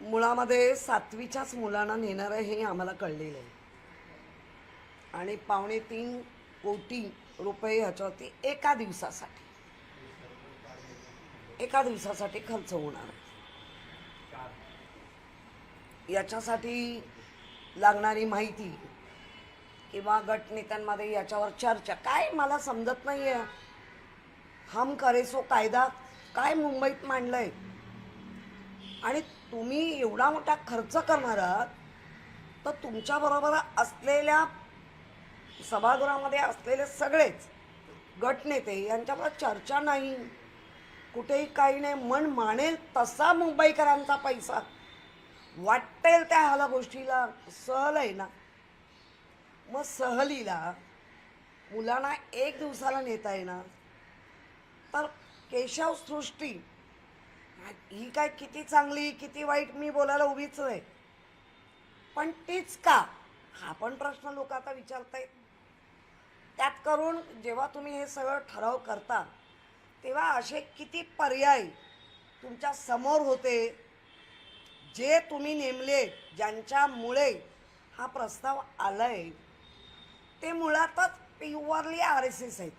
मुळामध्ये 7वीच्याच मुलांना नेणार आहे हे आम्हाला कळलेलं आहे आणि 2.25 कोटी रुपये ह्याच्यावरती एका दिवसासाठी खर्च होणार आहे. याच्यासाठी लागणारी माहिती किंवा गटनेत्यांमध्ये याच्यावर चर्चा काय मला समजत नाही आहे. हम करे सो कायदा काय मुंबईत मांडलंय आणि तुम्ही एवढा मोठा खर्च करणार आहात तर तुमच्याबरोबर असलेल्या सभागृहामध्ये असलेले सगळेच गटनेते यांच्याबरोबर चर्चा नाही, कुठेही काही नाही. मन मानेल तसा मुंबईकरांचा पैसा वाटेल त्या ह्याला गोष्टीला सहल आहे ना. मग सहलीला मुलांना एक दिवसाला नेता येणार तर केशव सृष्टी ही काय किती चांगली किती वाईट मी बोलायला उभीच नाही, पण तीच का हा पण प्रश्न लोक आता विचारतायत. त्यात करून जेव्हा तुम्ही हे सगळं ठराव करता तेव्हा असे किती पर्याय तुमच्या समोर होते जे तुम्ही नेमले, ज्यांच्यामुळे हा प्रस्ताव आलाय ते मुळातच प्युअरली RSS आहेत,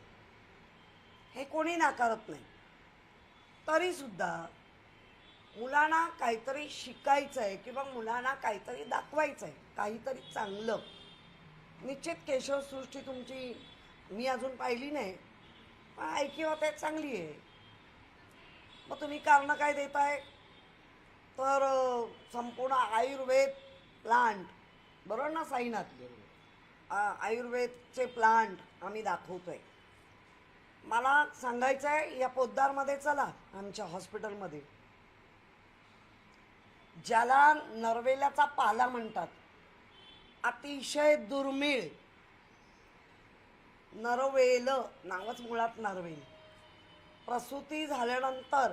हे कोणी नाकारत नाही. तरीसुद्धा मुलांना काहीतरी शिकायचं आहे किंवा मुलांना काहीतरी दाखवायचं आहे, काहीतरी चांगलं. निश्चित केशवसृष्टी तुमची मी अजून पाहिली नाही, पण ऐकी होते चांगली आहे. मग तुम्ही कारणं काय देताय तर संपूर्ण आयुर्वेद प्लांट, बरोबर ना साईनाथ, आयुर्वेदचे प्लांट आम्ही दाखवतोय. मला सांगायचं आहे या पोद्दारमध्ये चला आमच्या हॉस्पिटलमध्ये, ज्याला नरवेल्याचा पाला म्हणतात, अतिशय दुर्मिळ नरवेल, नावच मुळात नरवेल, प्रसूती झाल्यानंतर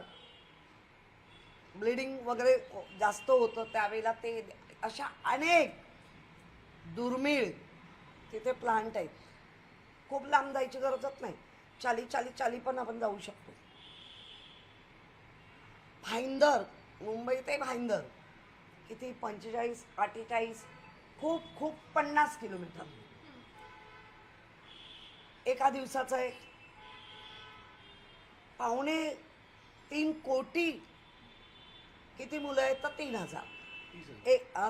ब्लिडिंग वगैरे जास्त होतं त्यावेळेला ते अशा अनेक दुर्मिळ तिथे प्लांट आहेत. खूप लांब जायची गरजच नाही, चाली पण आपण जाऊ शकतो. भाईंदर, मुंबई ते भाईंदर किती 45-48 खूप 50 किलोमीटर एका दिवसाचं आहे. 2.25 कोटी किती मुलं आहेत तर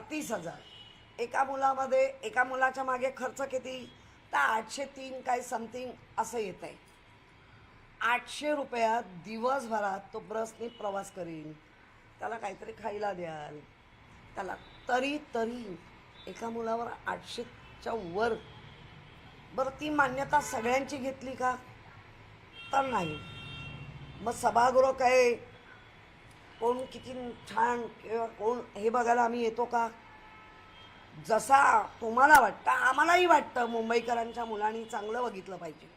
30,000 एका मुलामध्ये. एका मुलाच्या मागे खर्च किती तर 803 काय समथिंग असं येत आहे. 800 रुपयात दिवसभरात तो बसने प्रवास करेल, त्याला काहीतरी खायला द्याल त्याला, तरी एका मुलावर 800च्या वर. बरं ती मान्यता सगळ्यांची घेतली का तर नाही. मग सभागृह काय कोण किती छान किंवा कोण हे बघायला आम्ही येतो का. जसा तुम्हाला वाटतं आम्हालाही वाटतं मुंबईकरांच्या मुलांनी चांगलं बघितलं पाहिजे,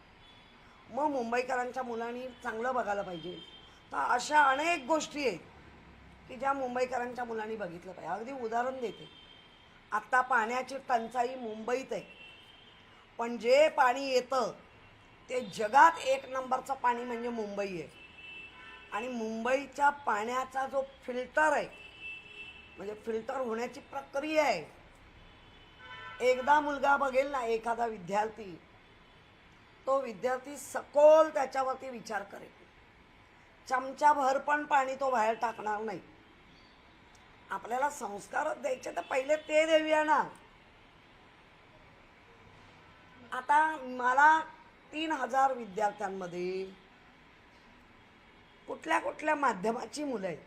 मग मुंबईकरांच्या मुलांनी चांगलं बघायला पाहिजे. तर अशा अनेक गोष्टी आहेत की ज्या मुंबईकरांच्या मुलांनी बघितलं पाहिजे. अगदी उदाहरण देते, आत्ता पाण्याची टंचाई मुंबईत आहे, पण जे पाणी येतं ते जगात 1 नंबरचं पाणी म्हणजे मुंबई आहे. आणि मुंबईच्या पाण्याचा जो फिल्टर आहे, म्हणजे फिल्टर होण्याची प्रक्रिया आहे, एकदा मुलगा बघेल ना एखादा विद्यार्थी, तो विद्यार्थी सखोल त्याच्यावरती विचार करेल. चमचाभर पण पाणी तो बाहेर टाकणार नाही. आपल्याला संस्कारच द्यायचे तर पहिले ते देऊया ना. आता मला 3,000 विद्यार्थ्यांमध्ये कुठल्या माध्यमाची मुलं आहेत,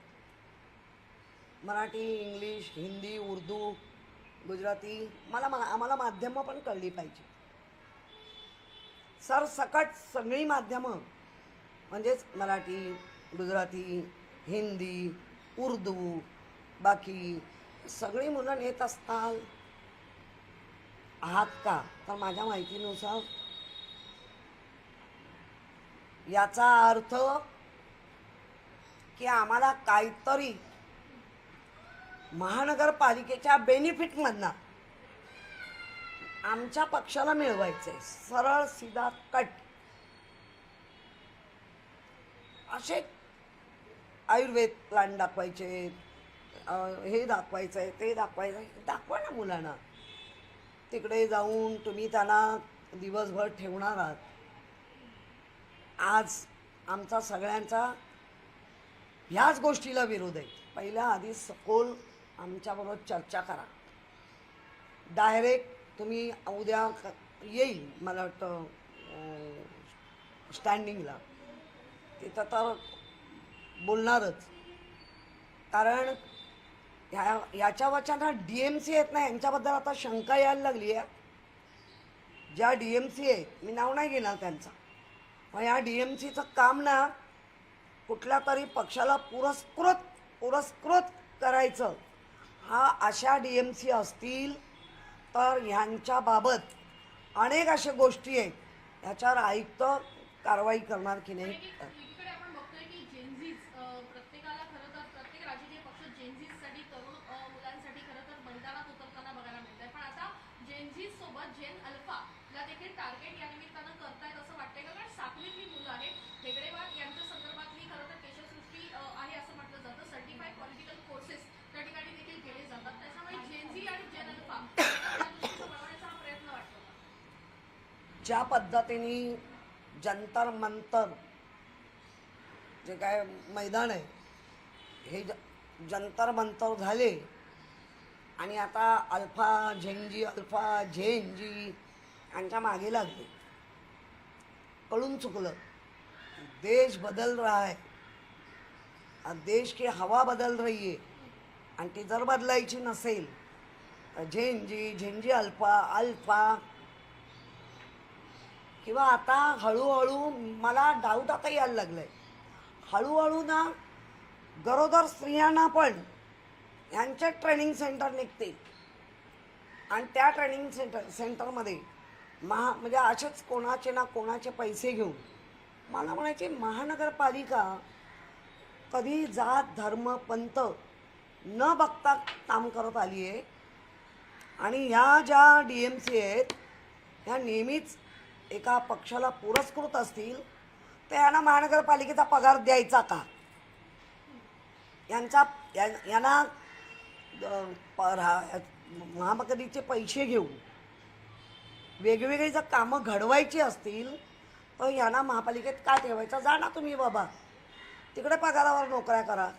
मराठी, इंग्लिश, हिंदी, उर्दू, गुजराती, आम्हाला माध्यमं पण कळली पाहिजे. सरसकट सगळी माध्यमं म्हणजेच मराठी, गुजराती, हिंदी, उर्दू, बाकी सगळी मुलं नेत असताल आहात का तर माझ्या माहितीनुसार याचा अर्थ की आम्हाला काहीतरी महानगरपालिकेच्या बेनिफिटमधनं आमच्या पक्षाला मिळवायचं आहे. सरळ सीधा कट. असे आयुर्वेद प्लांट दाखवायचे, हे दाखवायचं आहे ते दाखवायचं आहे, दाखवा ना मुलांना. तिकडे जाऊन तुम्ही त्यांना दिवसभर ठेवणार आहात. आज आमचा सगळ्यांचा ह्याच गोष्टीला विरोध आहे. पहिल्या आधी सखोल आमच्याबरोबर चर्चा करा. डायरेक्ट तुम्ही उद्या येईल मला वाटतं स्टँडिंगला, तिथं तर बोलणारच. कारण याच्यावरच्या ना DMC आहेत ना, यांच्याबद्दल आता शंका यायला लागली आहे. ज्या DMC आहेत, मी नाव नाही घेणार त्यांचं, मग या DMCचं काम ना कुठल्या तरी पक्षाला पुरस्कृत करायचं. हा अशा DMC असतील तर ह्यांच्याबाबत अनेक अशा गोष्टी आहेत, ह्याच्यावर आयुक्त कारवाई करणार की नाही. एकीकडे आपण बघतोय की जेनझीज प्रत्येकाला खरं तर प्रत्येक राजकीय पक्ष जेनझीजसाठी तरुण मुलांसाठी खरं तर मैदानात उतरताना बघायला मिळत आहे. पण आता जेनझीज सोबत जेन अल्फाला देखील टार्गेट या निमित्तानं करतायत असं वाटतंय का? कारण सातवीतली मुलं आहेत, हेगडेवार यांच्या संदर्भातली खरं तर केशवसृष्टी आहे असं म्हटलं जातं. सर्टिफाईड पॉलिटिकल कोर्सेस त्या ठिकाणी देखील केले जातात. त्याच्यामुळे जेनझी आणि जेन अल्फा बनवण्याचा हा प्रयत्न वाटतो. ज्या पद्धतीने जंतर मंतर जे काय मैदान आहे, हे जंतर मंतर झाले आणि आता अल्फा झेंजी यांच्या मागे लागले. कळून चुकलं. देश बदल रहा है, देश की हवा बदल रही है, आणि ती जर बदलायची नसेल तर झेंजी अल्फा किंवा आता हळूहळू मला डाऊट आता यायला लागलाय, हळूहळू ना गरोदर स्त्रियांना पण यांचे ट्रेनिंग सेंटर निघतील आणि त्या ट्रेनिंग सेंटरमध्ये म्हणजे असेच कोणाचे ना कोणाचे पैसे घेऊन, मला म्हणायचे महानगरपालिका कधी जात धर्म पंथ न बघता काम करत आली आहे. आणि ह्या ज्या DMC आहेत ह्या नेहमीच एका पक्षाला पुरस्कृत असतील तर यांना महानगरपालिकेचा पगार द्यायचा का? यांना महापालिकेचे पैसे घेऊन वेगवेगळी जर कामं घडवायची असतील तर यांना महापालिकेत का ठेवायचं? जा ना तुम्ही बाबा, तिकडे पगारावर नोकऱ्या करा.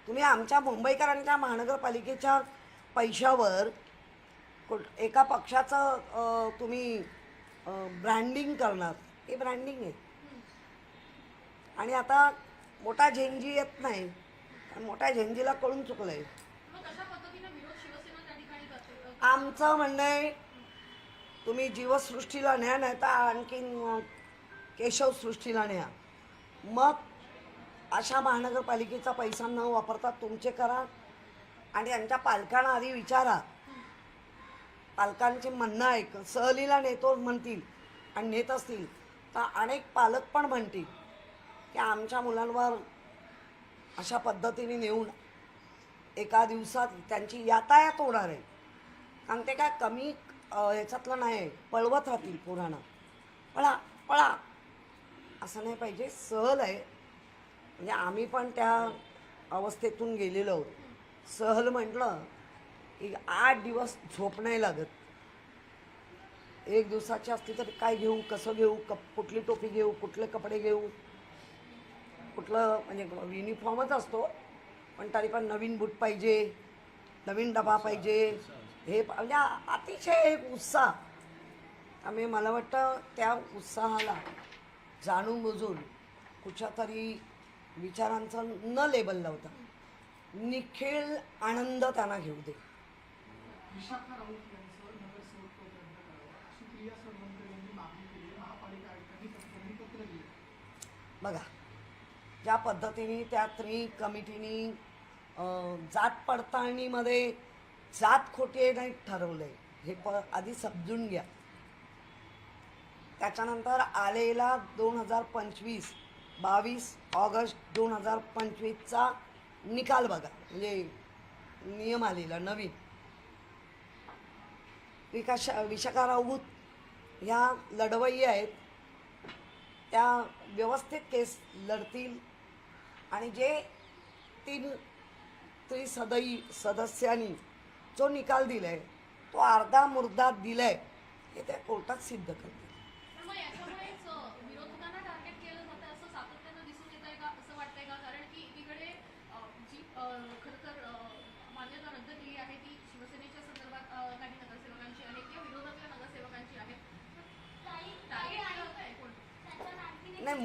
तुम्ही आमच्या मुंबईकरांच्या महानगरपालिकेच्या पैशावर एका पक्षाचं तुम्ही ब्रँडिंग करणार, हे ब्रँडिंग आहे. आणि आता मोठा झेंजी येत नाही, मोठ्या झेंजीला कळून चुकलं आहे. आमचं म्हणणं आहे तुम्ही जीवसृष्टीला न्या, नाही तर आणखीन केशवसृष्टीला न्या. मग अशा महानगरपालिकेचा पैसा न वापरता तुमचे करा. आणि यांच्या पालकांना आधी विचारा, पालकांचे म्हणणं ऐक. सहलीला नेतो म्हणतील आणि नेत असतील तर अनेक पालक पण म्हणतील की आमच्या मुलांवर अशा पद्धतीने नेऊन एका दिवसात त्यांची यातायात होणार आहे. कारण ते काय कमी ह्याच्यातलं नाही, पळवत राहतील पोरांना, पळा पळा असं नाही पाहिजे. सहल आहे म्हणजे आम्ही पण त्या अवस्थेतून गेलेलो आहोत. सहल म्हटलं की 8 दिवस झोप नाही लागत. 1 दिवसाची असली तर काय घेऊ, कसं घेऊ, कुठली टोपी घेऊ, कुठले कपडे घेऊ, कुठलं म्हणजे युनिफॉर्मच असतो पण तरी पण नवीन बूट पाहिजे, नवीन डबा पाहिजे, हे म्हणजे अतिशय एक उत्साह. त्यामुळे मला वाटतं त्या उत्साहाला जाणून बुजून कुठच्या तरी विचारांचं न लेबल लावता निखिल आनंद त्यांना घेऊ दे. बघा ज्या पद्धतीने त्या कमिटीनी जात पडताळणीमध्ये जात खोटी नाही ठरवलंय हे आधी समजून घ्या. त्याच्यानंतर आलेला 22 ऑगस्ट 2025चा निकाल बघा, म्हणजे नियम आलेला नवीन. विशाखा राऊत ह्या लढवय्ये आहेत, त्या व्यवस्थित केस लढतील आणि जे 3 सदस्यांनी जो निकाल दिलाय तो अर्धा मुर्दा दिलाय हे त्या कोर्टात सिद्ध करते. पण मग याच्यामुळेच विरोधकांना टार्गेट केलं जातं असं सातत्यानं दिसून येत आहे का, असं वाटतंय का? कारण की एकीकडे जी खरं तर मान्यता रद्द केली आहे ती शिवसेनेच्या संदर्भात काही नगरसेवकांची आहे किंवा विरोधातल्या नगरसेवकांची आहे. टार्गेट केलं होतंय कोण? नाही,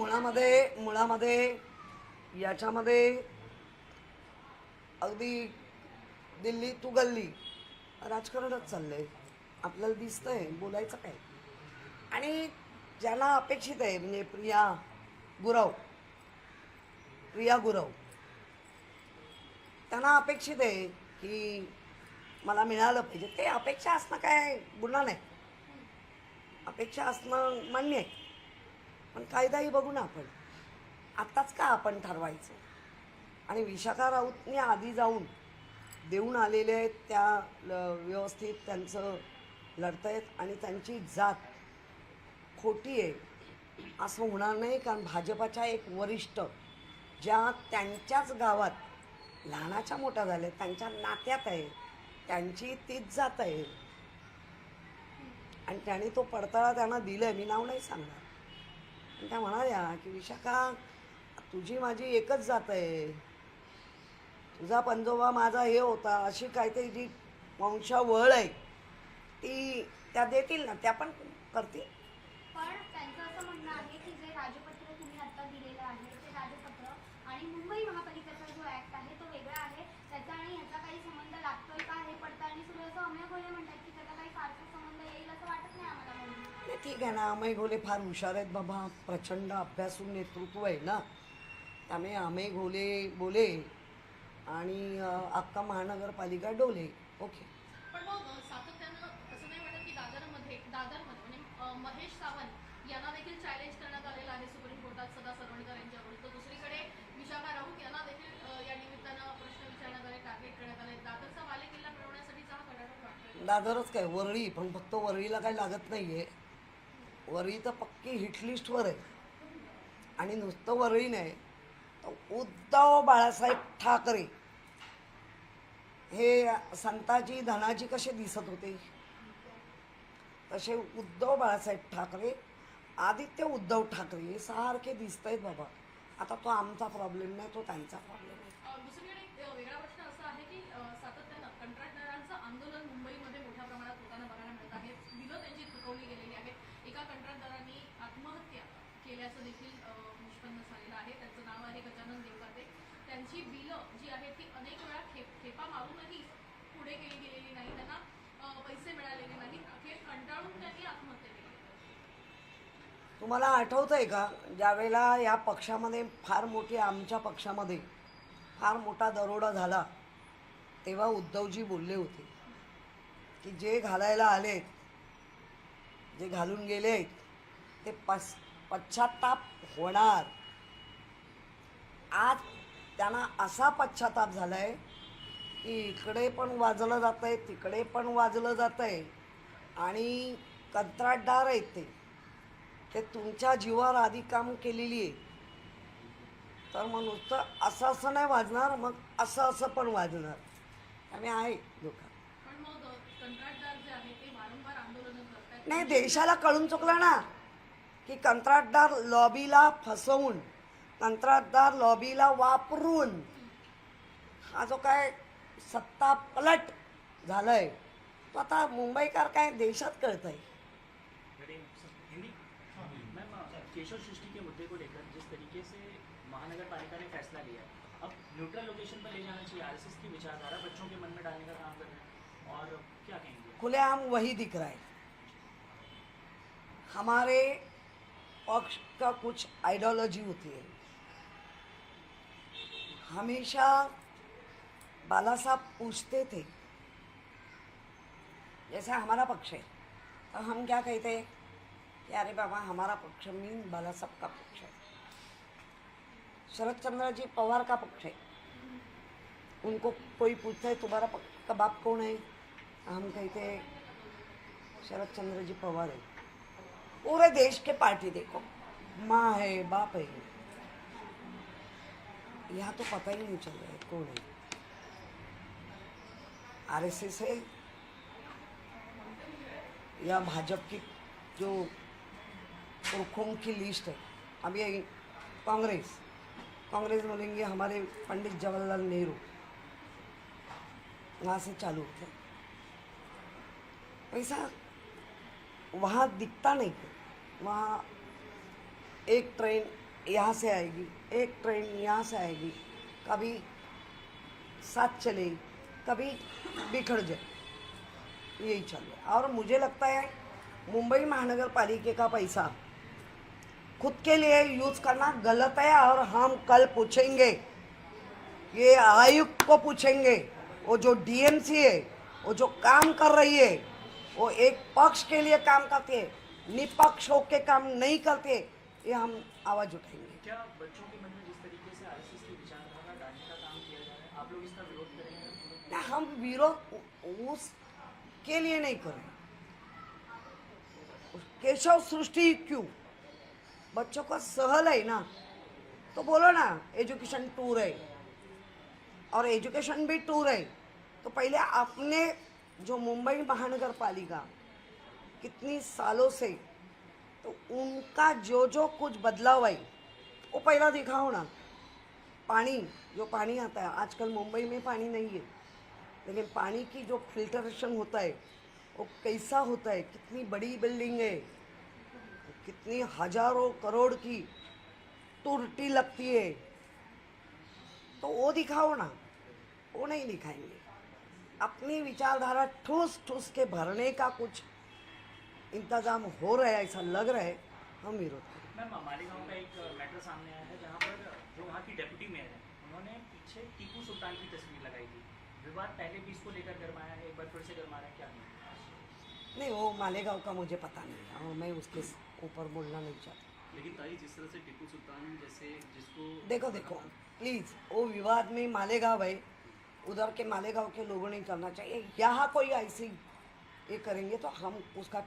मुळामध्ये याच्यामध्ये अगदी दिल्ली टू गल्ली राजकारणच चाललंय. आपल्याला दिसतंय, बोलायचं काय. आणि ज्यांना अपेक्षित आहे म्हणजे प्रिया गुरव त्यांना अपेक्षित आहे की मला मिळालं पाहिजे. ते अपेक्षा असणं काय गुन्हा नाही, अपेक्षा असणं मान्य आहे. पण कायदाही बघू ना आपण. आत्ताच का आपण ठरवायचं. आणि विशाखा राऊतने आधी जाऊन देऊन आलेले आहेत त्या व्यवस्थित त्यांचं लढतायत आणि त्यांची जात खोटी आहे असं होणार नाही. कारण भाजपाच्या एक वरिष्ठ ज्या त्यांच्याच गावात लहानाच्या मोठ्या झाल्या त्यांच्या नात्यात आहे, त्यांची तीच जात आहे आणि त्यांनी तो पडताळा त्यांना दिला आहे. मी नाव नाही सांगणार. आणि त्या म्हणाल्या की विशाखा तुझी माझी एकच जात आहे, तुझा पंजोबा माझा हे होता, अशी काहीतरी जी वंशावळ आहे ती त्या देतील ना, त्या पण करतील. पण त्यांचं असं म्हणणं आहे की जे राजपत्र तुम्ही आता दिलेलं आहे ते राजपत्र आणि मुंबई महापालिकेचा जो ऍक्ट आहे तो वेगळा आहे, त्याचा आणि ह्याचा काही संबंध लागतोय का हे पडताळणी सुरू आहे. असं अमेय घोले म्हणतात की त्याचा काही फारसा संबंध येईल असं वाटत नाही आम्हाला म्हणून. नाही, ठीक आहे ना, अमेय घोले फार हुशार आहेत बाबा, प्रचंड अभ्यासू नेतृत्व आहे ना. त्यामुळे अमेय घोले बोले आणि अख्खा महानगरपालिका डोले. ओके. पण मग सातत्यानं असं नाही वाटत की दादरमध्ये म्हणजे महेश सावंत यांना देखील चॅलेंज करण्यात आलेलं आहे सुप्रीम कोर्टात सदा सरवणकर यांच्या विरुद्ध. दुसरीकडे विशाखा राऊत यांना देखील या निमित्तानं प्रश्न विचारण्यात आले, टार्गेट करण्यात आले. दादरचा बालेकिल्ला मिळवण्यासाठीचा हा कडाडा वाटतोय. दादरच काय, वरळी पण फक्त वरळीला काही लागत नाही आहे. वरळी तर पक्की हिटलिस्टवर आहे. आणि नुसतं वरळी नाही तर उद्धव बाळासाहेब ठाकरे हे संताजी धनाजी कसे दिसत होते तसे उद्धव बाळासाहेब ठाकरे, आदित्य उद्धव ठाकरे सारखे दिसत आहेत बाबा. आता तो आमचा प्रॉब्लेम नाही, तो त्यांचा प्रॉब्लेम आहे. दुसरीकडे एक वेगळा प्रश्न असा आहे की सातत्यानं कंत्राटदारांचं आंदोलन मुंबईमध्ये मोठ्या प्रमाणात होताना बघायला मिळत आहे. बिलं त्यांची थकवली गेलेली आहेत. एका कंत्राटदारांनी आत्महत्या केल्याचं देखील निष्पन्न झालेलं आहे. त्यांचं नाव आहे गजानन देवकाते. त्यांची बिलं जी आहेत ती अनेक वेळा खेपा मारूनही पुढे केली गेलेली नाही, त्यांना पैसे मिळालेले नाहीत. अखेर कंटाळून त्यांनी आत्महत्या केली. तुम्हाला आठवतंय का ज्यावेळेला या पक्षामध्ये फार मोठी, आमच्या पक्षामध्ये फार मोठा दरोडा झाला तेव्हा उद्धवजी बोलले होते की जे घालायला आलेत, जे घालून गेलेत ते पश्चाताप होणार. आज त्यांना असा पश्चाताप झालाय की इकडे पण वाजलं जात आहे, तिकडे पण वाजलं जात आहे. आणि कंत्राटदार आहेत ते तुमच्या जीवावर आधी काम केलेली आहे. तर मग नुसतं असं नाही वाजणार, मग असं पण वाजणार. त्यामुळे आहे लोक. पण मग कंत्राटदार जे आहेत ते वारंवार आंदोलनं करतात. नाही, देशाला कळून चुकलं ना की कंत्राटदार लॉबीला फसवून, कंत्राटदार लॉबीला वापरून हा जो काय सत्ता पलट झालाय तो आता मुंबईकर काय देशात कळत आहे. मैम, केशव सृष्टि के मुद्दे को लेकर जिस तरीके से महानगर पालिका ने फैसला लिया, अब न्यूट्रल लोकेशन पर ले जाना चाहिए, आरएसएस की विचारधारा बच्चों के मन में डालने का काम कर रहे हैं, और क्या कहेंगे? खुलेआम वही दिख रहा है. हमारे पक्ष का कुछ आइडियोलॉजी होती है. हमेशा बाला साहब पूछते थे, जैसे हमारा पक्ष है तो हम क्या कहते हैं कि अरे बाबा हमारा पक्ष मीन बाला साहब का पक्ष है. शरद चंद्र जी पवार का पक्ष है. उनको कोई पूछता है तुम्हारा पक्ष का बाप कौन है, हम कहते हैं शरद चंद्र जी पवार है. पूरे देश के पार्टी देखो, माँ है, बाप है, यहाँ तो पता ही नहीं चल रहा है कौन है. आरएसएस है या भाजपा की जो पुरखों की लिस्ट है, अब ये कांग्रेस बोलेंगे हमारे पंडित जवाहरलाल नेहरू, वहाँ से चालू होते वैसा वहाँ दिखता नहीं है। वहाँ एक ट्रेन यहाँ से आएगी, एक ट्रेन यहाँ से आएगी, कभी साथ चले कभी बिखर जाए, यही चल रहा है। और मुझे लगता है मुंबई महानगर पालिका का पैसा खुद के लिए यूज करना गलत है। और हम कल पूछेंगे, ये आयुक्त को पूछेंगे, वो जो डीएमसी है वो जो काम कर रही है वो एक पक्ष के लिए काम करती है, निपक्ष होके काम नहीं करते, ये हम आवाज उठाएंगे। क्या बच्चों के मन में जिस तरीके से आरएसएस की विचारधारा डालने का काम किया जा रहा है, आप लोग इसका विरोध करेंगे? ना, हम विरोध उसके लिए नहीं कर रहे। केशव सृष्टि क्यों? बच्चों का सहल है ना, तो बोलो ना एजुकेशन टूर है, और एजुकेशन भी टूर है। तो पहले आपने जो मुंबई महानगर पालिका कितनी सालों से, तो उनका जो कुछ बदलाव है वो पहला दिखाओ ना। पानी, जो पानी आता है आजकल मुंबई में पानी नहीं है, लेकिन पानी की जो फिल्टरेशन होता है वो कैसा होता है, कितनी बड़ी बिल्डिंग है, कितनी हजारों करोड़ की टूटी लगती है, तो वो दिखाओ ना। वो नहीं दिखाएंगे। अपनी विचारधारा ठूस ठूस के भरने का कुछ इंतजाम हो रहा है, ऐसा लग रहा है, हम विरोध करें। मैम, मालेगांव का एक मैटर सामने आया है जहाँ पर जो वहाँ की डेप्यूटी मेयर है उन्होंने पीछे टीपू सुल्तान की तस्वीर लगाई थी। विवाद पहले भी इसको लेकर गरमाया है, एक बार फिर से गरमा रहा है, क्या नहीं, वो मालेगांव का मुझे पता नहीं है, और मैं उसके ऊपर बोलना नहीं चाहती। लेकिन ताई, जिस तरह से टीपू सुल्तान जैसे जिसको देखो प्लीज़, वो विवाद में मालेगांव है, उधर के मालेगांव के लोगों ने करना चाहिए। यहाँ कोई ऐसी ये करेंगे तो हम उसका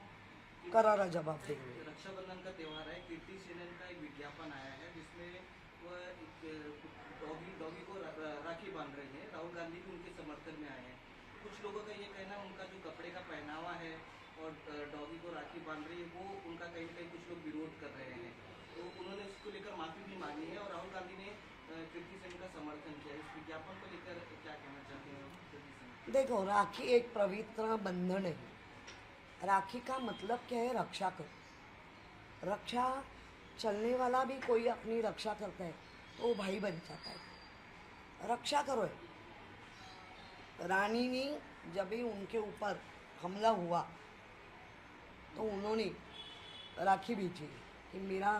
करारा जवाब देंगे। रक्षाबंधन का त्यौहार है, कीर्ति सेनन का एक विज्ञापन आया है जिसमें वह एक डॉगी को राखी बांध रही है। राहुल गांधी भी उनके समर्थन में आए हैं। कुछ लोगों का ये कहना है उनका जो कपड़े का पहनावा है और डॉगी को राखी बांध रही है वो उनका कहीं न कहीं कुछ लोग विरोध कर रहे हैं, तो उन्होंने उसको लेकर माफी भी मांगी है और राहुल गांधी ने कीर्ति सेन का समर्थन किया। इस विज्ञापन को लेकर क्या कहना चाहते हैं कीर्ति सेन? देखो, राखी एक पवित्र बंधन है। राखी का मतलब क्या है? रक्षा करो। रक्षा चलने वाला भी कोई अपनी रक्षा करता है तो वो भाई बन जाता है। रक्षा करो। रानी ने जब भी उनके ऊपर हमला हुआ तो उन्होंने राखी भेजी कि मेरा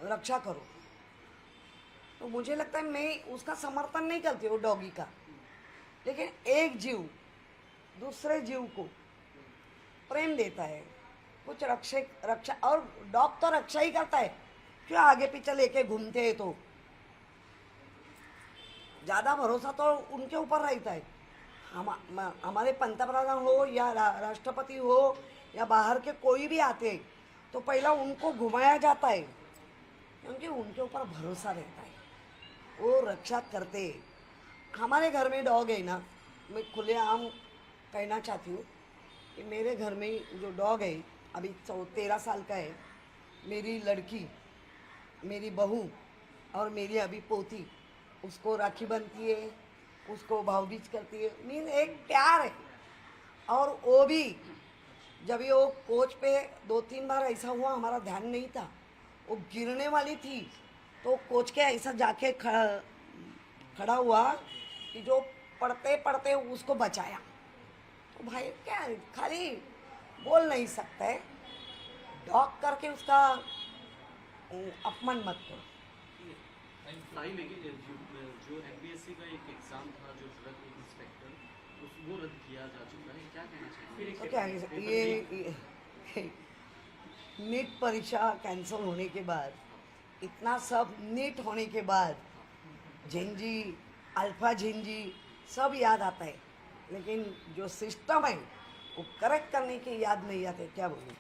रक्षा करो। तो मुझे लगता है मैं उसका समर्थन नहीं करती वो डॉगी का, लेकिन एक जीव दूसरे जीव को प्रेम देता है, कुछ रक्षा, और डॉग तो रक्षा ही करता है, क्यों आगे पीछे लेके घूमते हैं, तो ज़्यादा भरोसा तो उनके ऊपर रहता है। हमारे पंतप्रधान हो या राष्ट्रपति हो या बाहर के कोई भी आते हैं तो पहला उनको घुमाया जाता है, क्योंकि उनके ऊपर भरोसा रहता है, वो रक्षा करते हैं। हमारे घर में डॉग है ना, मैं खुलेआम कहना चाहती हूँ कि मेरे घर में जो डॉग है अभी 13 साल का है, मेरी लड़की, मेरी बहू और मेरी अभी पोती उसको राखी बनती है, उसको भावबीज करती है, मीन एक प्यार है। और वो भी जब वो कोच पे 2-3 बार ऐसा हुआ, हमारा ध्यान नहीं था, वो गिरने वाली थी तो कोच के ऐसा जाके खड़ा हुआ कि जो पढ़ते पढ़ते उसको बचाया। तो भाई क्या खाली बोल नहीं सकता है, डॉग करके उसका अपमान मत करो। ताई, लेकिन जो एमपीएससी का एक एग्जाम था जो ड्रग इंस्पेक्टर, वो रद्द किया जा चुका है, क्या कहना चाहिए? तो क्या ये नीट परीक्षा कैंसिल होने के बाद, इतना सब नीट होने के बाद झेंजी, अल्फा झेंजी सब याद आता है, लेकिन जो सिस्टम है वो करेक्ट करने की याद नहीं आते। क्या बोलूँ?